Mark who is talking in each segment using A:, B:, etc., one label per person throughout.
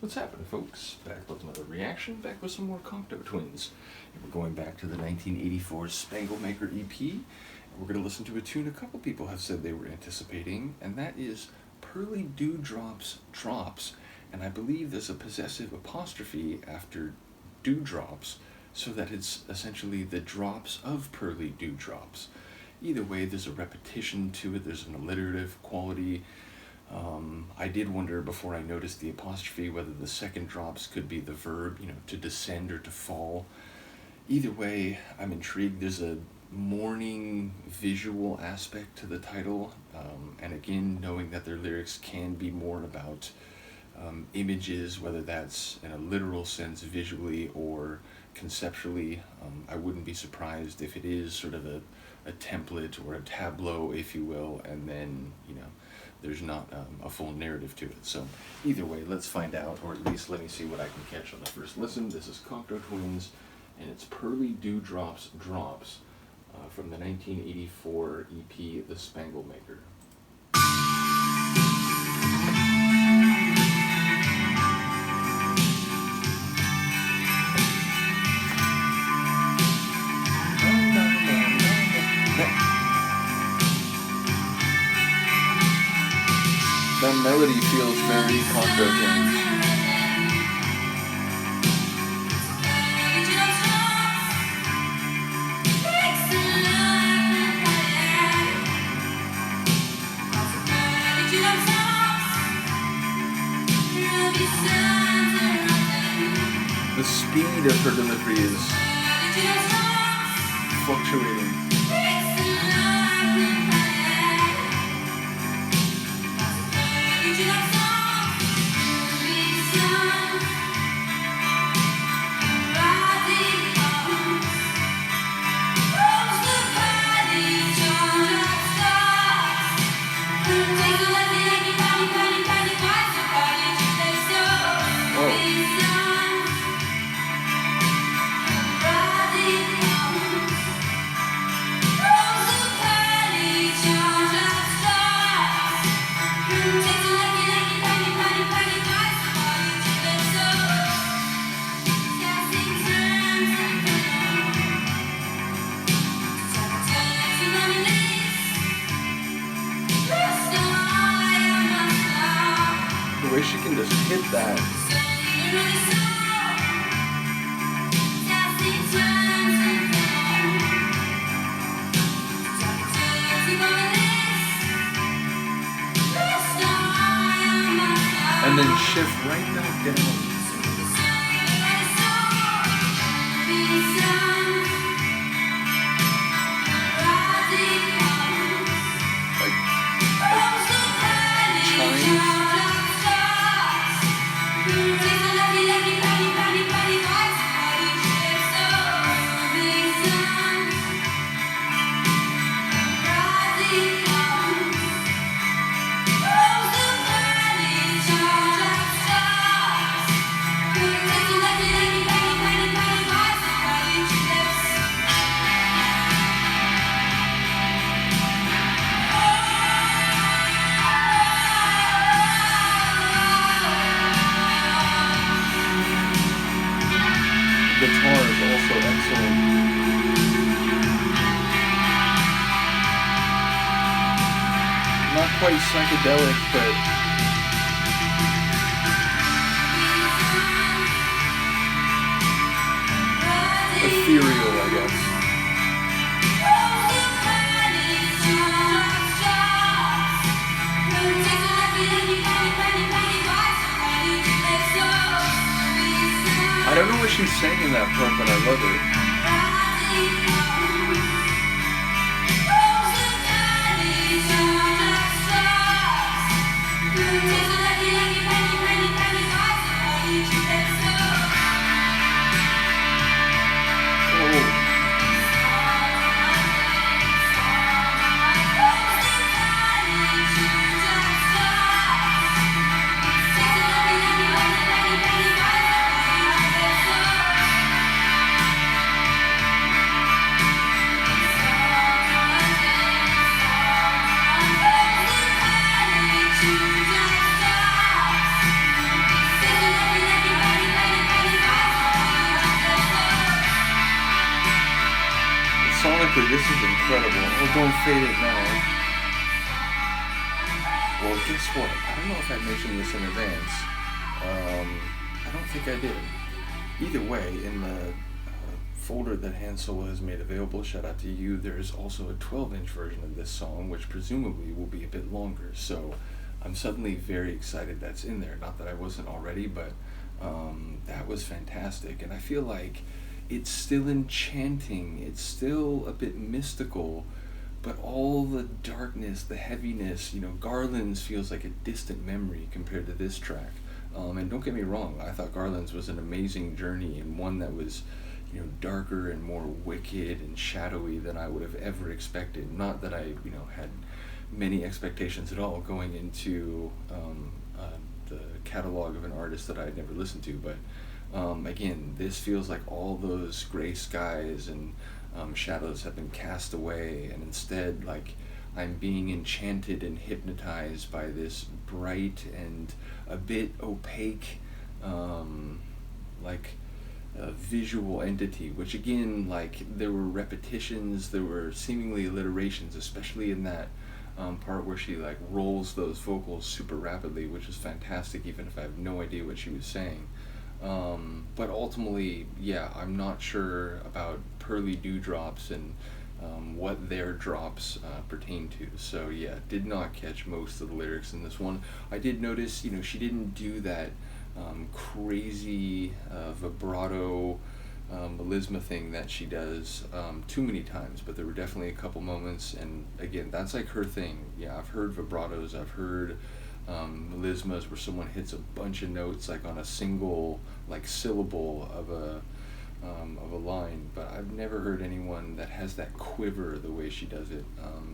A: What's happening, folks? Back with another reaction, back with some more Cocteau Twins. And we're going back to the 1984 Spangle Maker EP. And we're going to listen to a tune a couple people have said they were anticipating, and that is Pearly Dewdrops Drops. And I believe there's a possessive apostrophe after dewdrops, so that it's essentially the drops of pearly dewdrops. Either way, there's a repetition to it, there's an alliterative quality. I did wonder before I noticed the apostrophe whether the second drops could be the verb, to descend or to fall. Either way, I'm intrigued. There's a morning visual aspect to the title, and again, knowing that their lyrics can be more about images, whether that's in a literal sense visually or conceptually. I wouldn't be surprised if it is sort of a template or a tableau, if you will, and then, there's not a full narrative to it. So either way, let's find out, or at least let me see what I can catch on the first listen. This is Cocteau Twins, and it's Pearly Dewdrops Drops from the 1984 EP, The Spangle Maker. That melody feels very Cocteau Twins. The speed of her delivery is fluctuating. The way she can just hit that. And then shift right back down. Guitar is also excellent. Not quite psychedelic, but ethereal, I guess. I don't know what she's saying in that part, but I love it. this is incredible. Oh, don't fade it now. Well, guess what? I don't know if I mentioned this in advance. I don't think I did. Either way, in the folder that Han Solo has made available, shout out to you, there's also a 12-inch version of this song, which presumably will be a bit longer. So I'm suddenly very excited that's in there. Not that I wasn't already, but that was fantastic. And I feel like it's still enchanting. It's still a bit mystical, but all the darkness, the heaviness, Garland's feels like a distant memory compared to this track. And don't get me wrong, I thought Garland's was an amazing journey and one that was, darker and more wicked and shadowy than I would have ever expected. Not that I, had many expectations at all going into the catalog of an artist that I had never listened to, but again, this feels like all those gray skies and shadows have been cast away, and instead, like, I'm being enchanted and hypnotized by this bright and a bit opaque, visual entity, which again, like, there were repetitions, there were seemingly alliterations, especially in that part where she, like, rolls those vocals super rapidly, which is fantastic, even if I have no idea what she was saying. But ultimately, yeah, I'm not sure about Pearly Dewdrops and what their drops pertain to. So yeah, did not catch most of the lyrics in this one. I did notice, she didn't do that crazy vibrato melisma thing that she does too many times, but there were definitely a couple moments, and again, that's like her thing. Yeah, I've heard vibratos, I've heard melismas where someone hits a bunch of notes like on a single like syllable of a line, but I've never heard anyone that has that quiver the way she does it.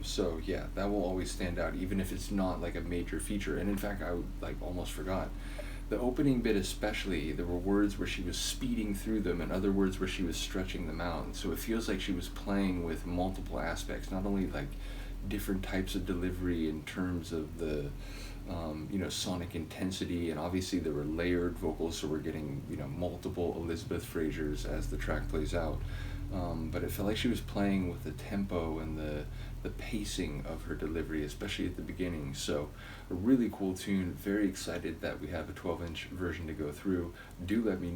A: So yeah, that will always stand out, even if it's not like a major feature. And in fact, I almost forgot. The opening bit especially, there were words where she was speeding through them and other words where she was stretching them out. And so it feels like she was playing with multiple aspects, not only like different types of delivery in terms of the sonic intensity, and obviously there were layered vocals, so we're getting multiple Elizabeth Frasers as the track plays out, but it felt like she was playing with the tempo and the pacing of her delivery, especially at the beginning. So a really cool tune. Very excited that we have a 12-inch version to go through. Do let me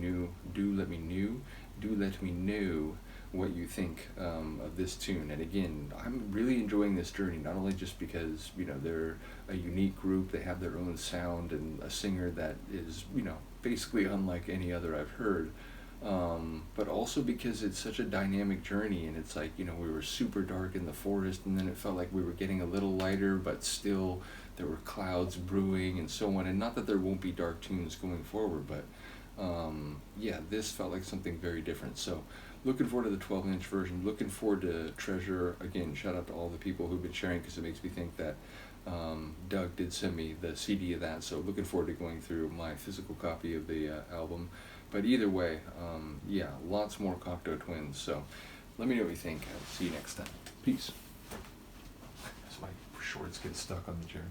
A: know what you think of this tune. And again, I'm really enjoying this journey, not only just because they're a unique group, they have their own sound and a singer that is basically unlike any other I've heard, but also because it's such a dynamic journey, and it's like we were super dark in the forest, and then it felt like we were getting a little lighter, but still there were clouds brewing and so on. And not that there won't be dark tunes going forward, but yeah, this felt like something very different. So looking forward to the 12-inch version, looking forward to Treasure. Again, shout out to all the people who've been sharing, because it makes me think that Doug did send me the CD of that, so looking forward to going through my physical copy of the album. But either way, yeah, lots more Cocteau Twins, so let me know what you think. I'll see you next time. Peace. As my shorts get stuck on the chair.